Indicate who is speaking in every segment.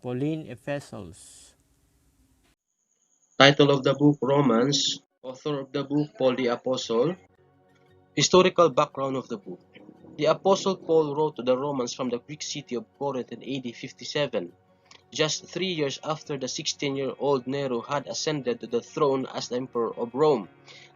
Speaker 1: Pauline epistles.
Speaker 2: Title of the book Romans. Author of the book Paul the Apostle. Historical background of the book. The Apostle Paul wrote to the Romans from the Greek city of Corinth in AD 57, just 3 years after the 16-year-old Nero had ascended to the throne as the Emperor of Rome.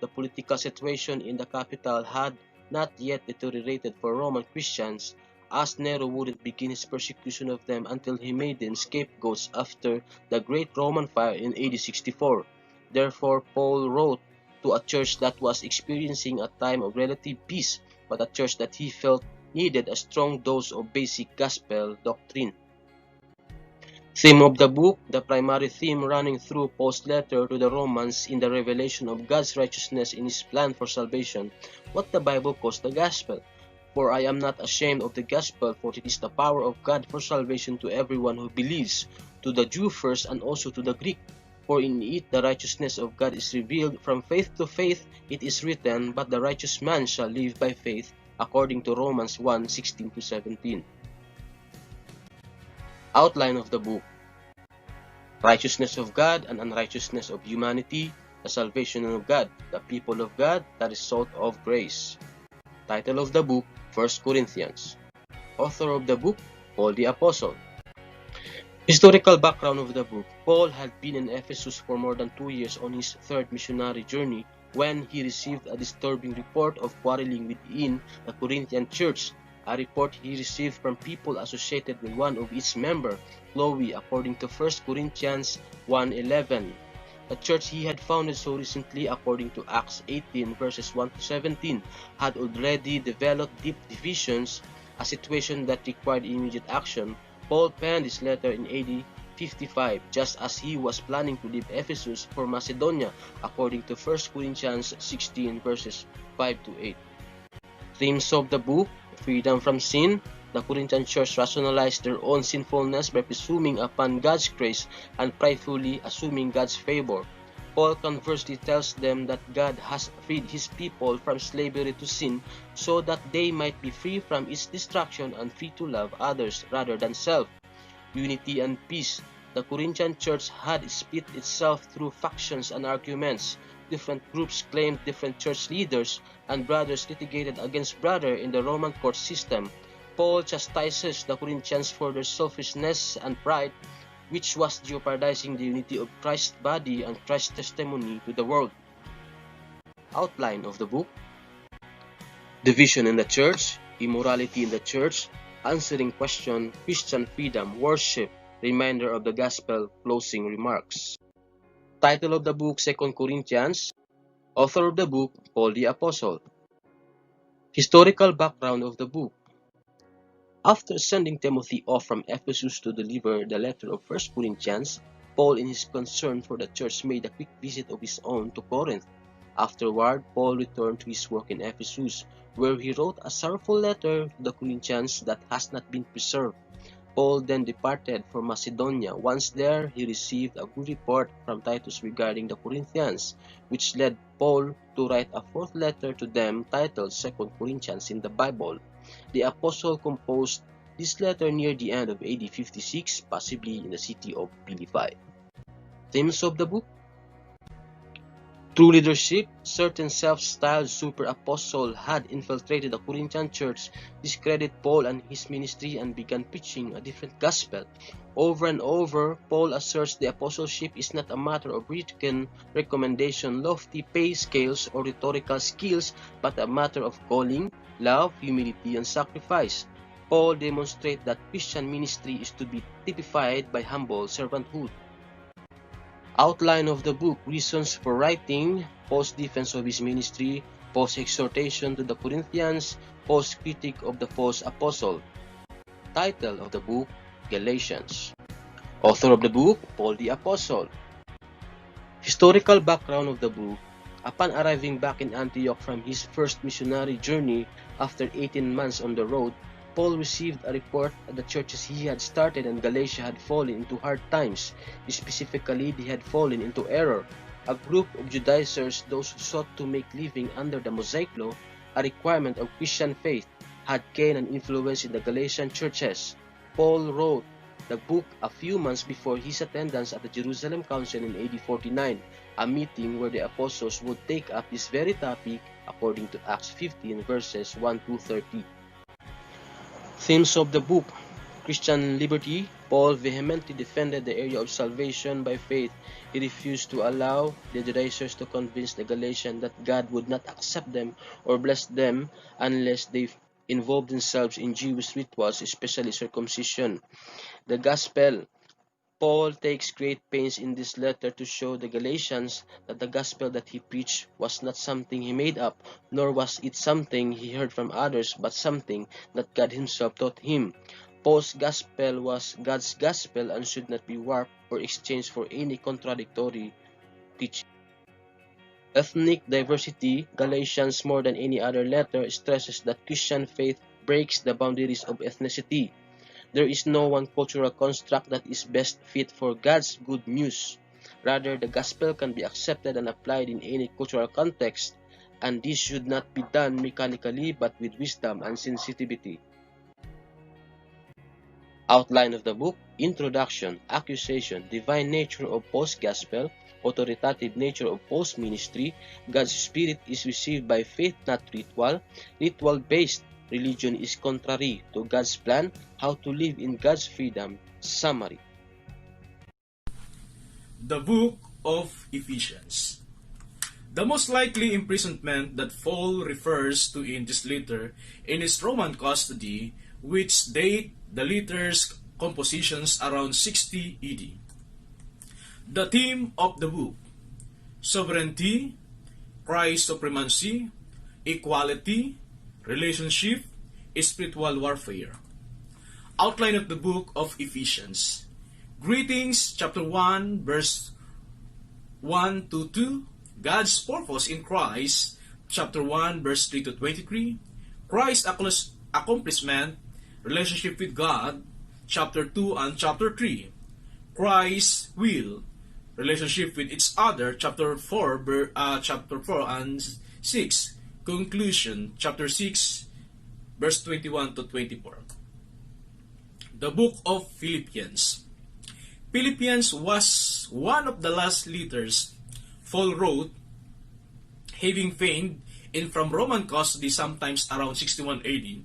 Speaker 2: The political situation in the capital had not yet deteriorated for Roman Christians, as Nero wouldn't begin his persecution of them until he made them scapegoats after the Great Roman Fire in AD 64. Therefore, Paul wrote to a church that was experiencing a time of relative peace, but a church that he felt needed a strong dose of basic gospel doctrine. Theme of the book. The primary theme running through Paul's letter to the Romans in the revelation of God's righteousness in his plan for salvation, what the Bible calls the gospel. For I am not ashamed of the gospel, for it is the power of God for salvation to everyone who believes, to the Jew first and also to the Greek. For in it the righteousness of God is revealed. From faith to faith it is written, but the righteous man shall live by faith, according to Romans 1:16-17. Outline of the book. Righteousness of God and unrighteousness of humanity, the salvation of God, the people of God, the result of grace. Title of the book, 1 Corinthians. Author of the book, Paul the Apostle. Historical background of the book. Paul had been in Ephesus for more than 2 years on his third missionary journey when he received a disturbing report of quarreling within the Corinthian church, a report he received from people associated with one of its members, Chloe, according to 1 Corinthians 1:11. The church he had founded so recently, according to Acts 18 verses 1-17, had already developed deep divisions, a situation that required immediate action. Paul penned this letter in AD 55, just as he was planning to leave Ephesus for Macedonia, according to 1 Corinthians 16 verses 5-8. Themes of the book. Freedom from sin. The Corinthian church rationalized their own sinfulness by presuming upon God's grace and pridefully assuming God's favor. Paul conversely tells them that God has freed his people from slavery to sin so that they might be free from its destruction and free to love others rather than self. Unity and peace. The Corinthian church had split itself through factions and arguments. Different groups claimed different church leaders, and brothers litigated against brothers in the Roman court system. Paul chastises the Corinthians for their selfishness and pride, which was jeopardizing the unity of Christ's body and Christ's testimony to the world. Outline of the book. Division in the church, immorality in the church, answering question, Christian freedom, worship, reminder of the gospel, closing remarks. Title of the book, 2 Corinthians. Author of the book, Paul the Apostle. Historical background of the book. After sending Timothy off from Ephesus to deliver the letter of 1 Corinthians, Paul, in his concern for the church, made a quick visit of his own to Corinth. Afterward, Paul returned to his work in Ephesus, where he wrote a sorrowful letter to the Corinthians that has not been preserved. Paul then departed for Macedonia. Once there, he received a good report from Titus regarding the Corinthians, which led Paul to write a fourth letter to them titled 2 Corinthians in the Bible. The apostle composed this letter near the end of AD 56, possibly in the city of Philippi. Themes of the book. True leadership. Certain self-styled super-apostle had infiltrated the Corinthian church, discredited Paul and his ministry, and began preaching a different gospel. Over and over, Paul asserts the apostleship is not a matter of written recommendation, lofty pay scales, or rhetorical skills, but a matter of calling, love, humility, and sacrifice. Paul demonstrates that Christian ministry is to be typified by humble servanthood. Outline of the book. Reasons for writing. Paul's defense of his ministry. Paul's exhortation to the Corinthians. Paul's critique of the false apostle. Title of the book. Galatians. Author of the book. Paul the Apostle. Historical background of the book. Upon arriving back in Antioch from his first missionary journey after 18 months on the road, Paul received a report that the churches he had started in Galatia had fallen into hard times. Specifically, they had fallen into error. A group of Judaizers, those who sought to make living under the Mosaic law, a requirement of Christian faith, had gained an influence in the Galatian churches. Paul wrote the book a few months before his attendance at the Jerusalem Council in AD 49, a meeting where the apostles would take up this very topic according to Acts 15 verses 1 to 30. Themes of the book: Christian liberty. Paul vehemently defended the area of salvation by faith. He refused to allow the Judaizers to convince the Galatians that God would not accept them or bless them unless they involved themselves in Jewish rituals, especially circumcision. The gospel. Paul takes great pains in this letter to show the Galatians that the gospel that he preached was not something he made up, nor was it something he heard from others, but something that God himself taught him. Paul's gospel was God's gospel and should not be warped or exchanged for any contradictory teaching. Ethnic diversity. Galatians, more than any other letter, stresses that Christian faith breaks the boundaries of ethnicity. There is no one cultural construct that is best fit for God's good news. Rather, the gospel can be accepted and applied in any cultural context, and this should not be done mechanically but with wisdom and sensitivity. Outline of the book: Introduction, accusation, divine nature of Paul's gospel, authoritative nature of Paul's ministry, God's Spirit is received by faith, not ritual, ritual-based religion is contrary to God's plan, how to live in God's freedom. Summary.
Speaker 3: The Book of Ephesians. The most likely imprisonment that Paul refers to in this letter in his Roman custody, which date the letter's compositions around 60 AD. The theme of the book: sovereignty, Christ's supremacy, equality, relationship, spiritual warfare. Outline of the book of Ephesians. Greetings, chapter 1, verse 1 to 2. God's purpose in Christ, chapter 1, verse 3 to 23. Christ's accomplishment, relationship with God, chapter 2 and chapter 3. Christ's will, relationship with each other, chapter 4 and 6. Conclusion, chapter 6, verse 21 to 24. The book of Philippians. Philippians was one of the last letters Paul wrote, having feigned in from Roman custody sometimes around 61 AD.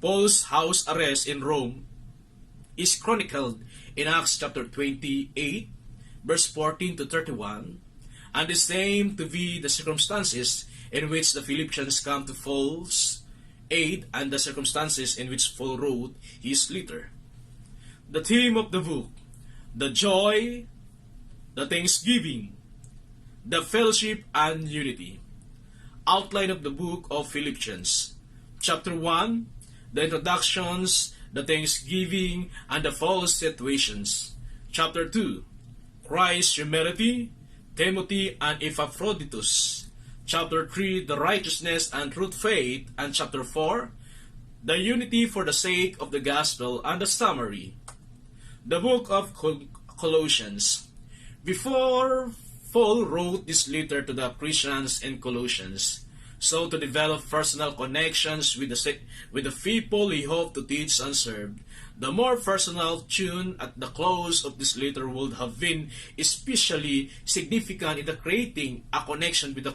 Speaker 3: Paul's house arrest in Rome is chronicled in Acts chapter 28, verse 14 to 31, and is named to be the circumstances in which the Philippians come to Paul's aid and the circumstances in which Paul wrote his letter. The theme of the book: the joy, the thanksgiving, the fellowship and unity. Outline of the book of Philippians. Chapter 1, the introductions, the thanksgiving, and the false situations. Chapter 2, Christ's humility, Timothy and Epaphroditus. Chapter 3, the righteousness and truth faith, and chapter 4, the unity for the sake of the gospel, and the summary. The book of Colossians. Before Paul wrote this letter to the Christians in Colossians, so to develop personal connections with the people he hoped to teach and serve. The more personal tune at the close of this letter would have been especially significant in the creating a connection with the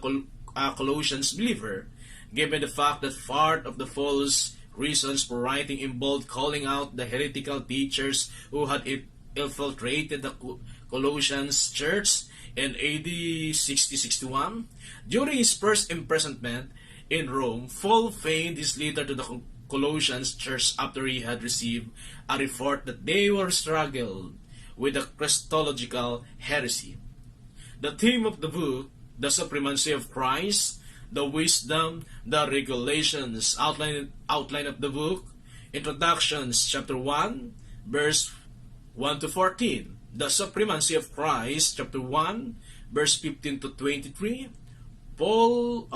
Speaker 3: Colossians believer, given the fact that part of the Paul's reasons for writing involved calling out the heretical teachers who had infiltrated the Colossians church in AD 60-61. During his first imprisonment in Rome, Paul feigned his letter to the Colossians church after he had received a report that they were struggled with a Christological heresy. The theme of the book: the supremacy of Christ, the wisdom, the regulations. Outline of the book: introductions, chapter 1, verse 1 to 14. The supremacy of Christ, chapter 1, verse 15 to 23. Paul's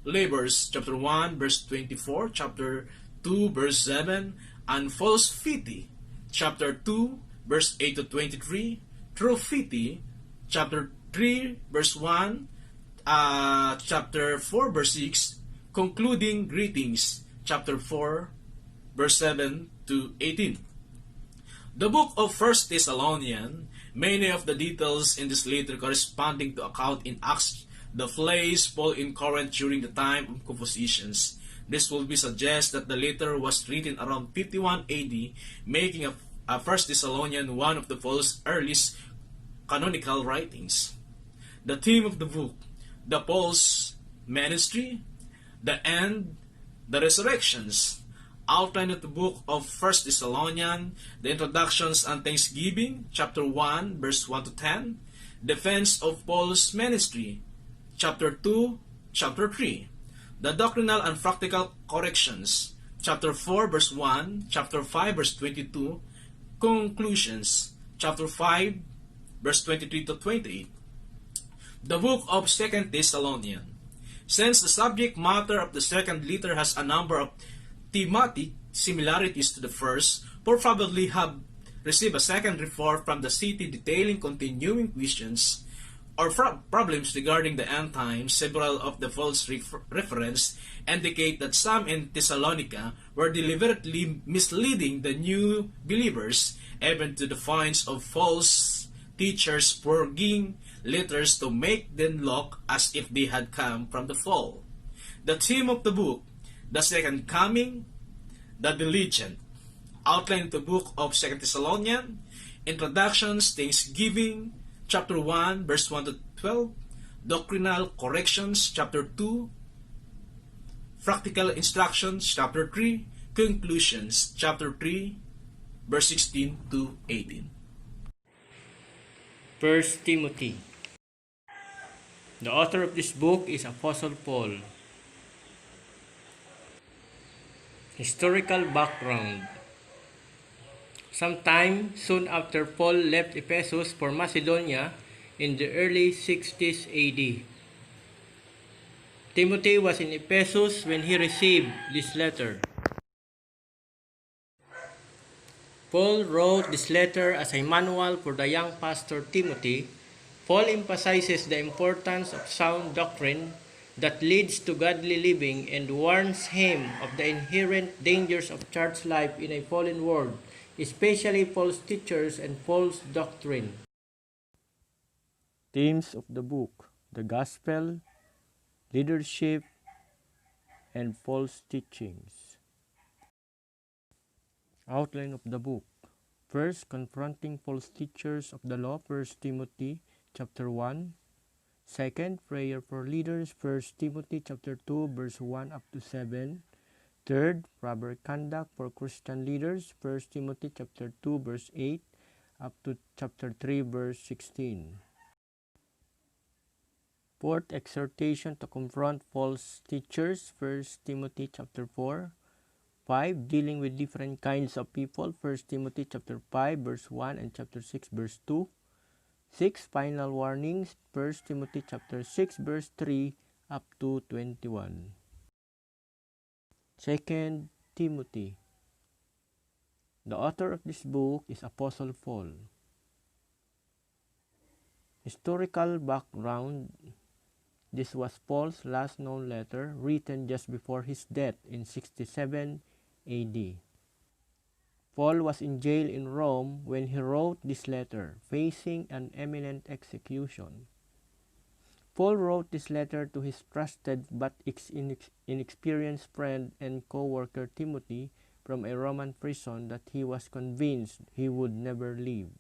Speaker 3: labors, chapter 1, verse 24, chapter 2, verse 7, and false piety, chapter 2, verse 8 to 23. True piety, chapter 3, verse 1, chapter 4, verse 6, concluding greetings, chapter 4, verse 7 to 18. The book of 1 Thessalonians, many of the details in this letter corresponding to account in Acts the place Paul in Corinth during the time of compositions. This will be suggest that the letter was written around 51 AD, making a 1 Thessalonians one of the Paul's earliest canonical writings. The theme of the book, the Paul's ministry, the end, the resurrections. Outline of the book of 1 Thessalonians, the introductions and thanksgiving, chapter 1, verse 1 to 10, defense of Paul's ministry, chapter 2, chapter 3, the doctrinal and practical corrections, chapter 4, verse 1, chapter 5, verse 22, conclusions, chapter 5, verse 23 to 28. The book of 2 Thessalonians. Since the subject matter of the second letter has a number of thematic similarities to the first, Paul probably have received a second report from the city detailing continuing questions or problems regarding the end times. Several of the false references indicate that some in Thessalonica were deliberately misleading the new believers, even to the points of false teachers forging letters to make them look as if they had come from the fall. The theme of the book, the second coming, the diligent. Outline of the book of 2 Thessalonians, introductions, thanksgiving, chapter 1, verse 1 to 12, doctrinal corrections, chapter 2, practical instructions, chapter 3, conclusions, chapter 3, verse 16 to 18.
Speaker 1: 1 Timothy. The author of this book is Apostle Paul. Historical background. Sometime soon after Paul left Ephesus for Macedonia in the early 60s AD. Timothy was in Ephesus when he received this letter. Paul wrote this letter as a manual for the young pastor Timothy. Paul emphasizes the importance of sound doctrine that leads to godly living and warns him of the inherent dangers of church life in a fallen world, especially false teachers and false doctrine. Themes of the book: the gospel, leadership, and false teachings. Outline of the book. First, confronting false teachers of the law, 1 Timothy chapter 1. Second, prayer for leaders, 1 Timothy chapter 2, verse 1 up to 7. Third, proper conduct for Christian leaders, 1 Timothy chapter 2, verse 8 up to chapter 3, verse 16. Fourth, exhortation to confront false teachers, 1 Timothy chapter 4. 5. Dealing with different kinds of people, 1 Timothy chapter 5, verse 1 and chapter 6, verse 2. 6. Final warnings, 1 Timothy chapter 6, verse 3 up to 21. 2 Timothy. The author of this book is Apostle Paul. Historical background. This was Paul's last known letter, written just before his death in 67 AD. Paul was in jail in Rome when he wrote this letter, facing an imminent execution. Paul wrote this letter to his trusted but inexperienced friend and co-worker Timothy from a Roman prison that he was convinced he would never leave.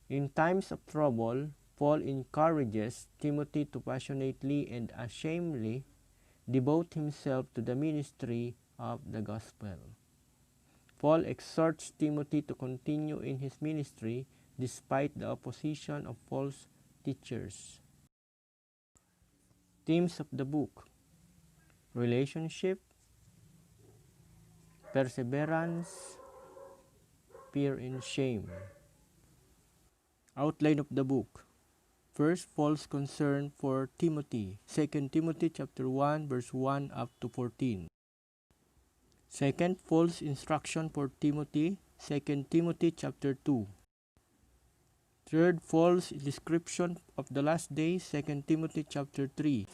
Speaker 1: In times of trouble, Paul encourages Timothy to passionately and unashamedly devote himself to the ministry of the gospel. Paul exhorts Timothy to continue in his ministry despite the opposition of false teachers. Themes of the book: relationship, perseverance, fear and shame. Outline of the book. First, Paul's concern for Timothy, 2 Timothy chapter 1, verse 1 up to 14. Second, Paul's instruction for Timothy, 2 Timothy chapter 2. Third, Paul's description of the last days, 2 Timothy chapter 3.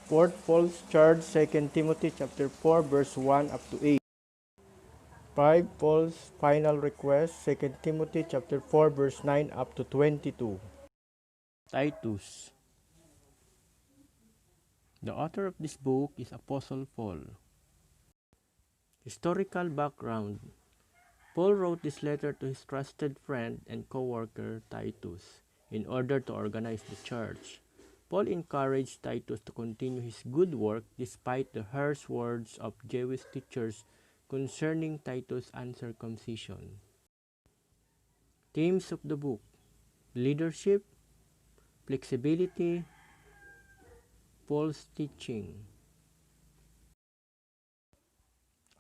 Speaker 1: Fourth, Paul's charge, 2 Timothy chapter 4, verse 1 up to 8. 5. Paul's final request, 2 Timothy chapter 4 verse 9 up to 22. Titus. The author of this book is Apostle Paul. Historical background. Paul wrote this letter to his trusted friend and co-worker Titus in order to organize the church. Paul encouraged Titus to continue his good work despite the harsh words of Jewish teachers concerning Titus' uncircumcision. Themes of the book: leadership, flexibility, Paul's teaching.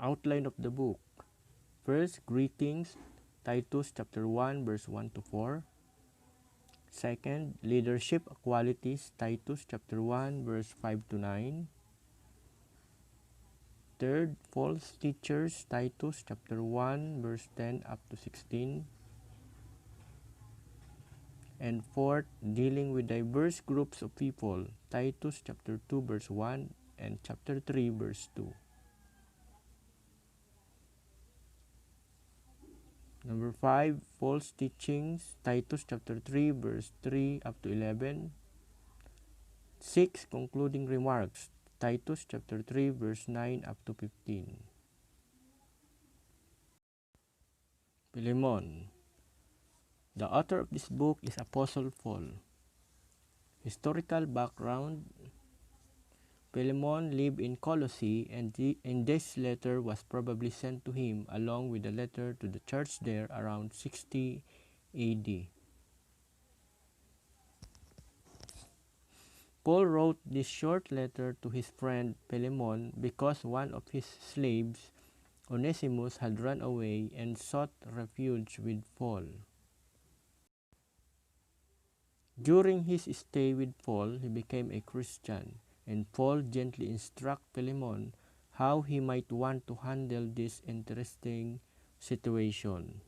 Speaker 1: Outline of the book. First, greetings, Titus chapter 1 verse 1 to 4. Second, leadership qualities, Titus chapter 1 verse 5 to 9. Third, false teachers, Titus chapter 1 verse 10 up to 16. And fourth, dealing with diverse groups of people, Titus chapter 2 verse 1 and chapter 3 verse 2. Number 5, false teachings, Titus chapter 3 verse 3 up to 11. 6, concluding remarks, Titus chapter 3 verse 9 up to 15. Philemon. The author of this book is Apostle Paul. Historical background. Philemon lived in Colossae, and this letter was probably sent to him along with a letter to the church there around 60 AD. Paul wrote this short letter to his friend Philemon because one of his slaves, Onesimus, had run away and sought refuge with Paul. During his stay with Paul, he became a Christian, and Paul gently instructed Philemon how he might want to handle this interesting situation.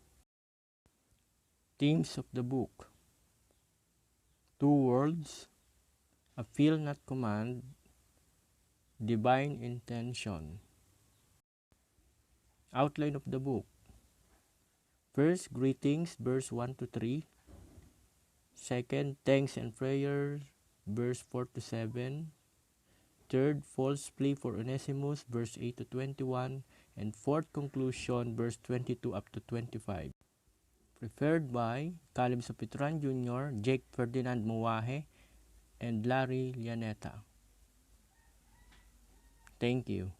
Speaker 1: Themes of the book: two worlds, a feel not command, divine intention. Outline of the book. First, greetings, verse 1 to 3. Second, thanks and prayers, verse 4 to 7. Third, false plea for Onesimus, verse 8 to 21. And fourth, conclusion, verse 22 up to 25. Preferred by Caleb Sopitran Jr., Jake Ferdinand Muwahe, and Larry Lianeta. Thank you.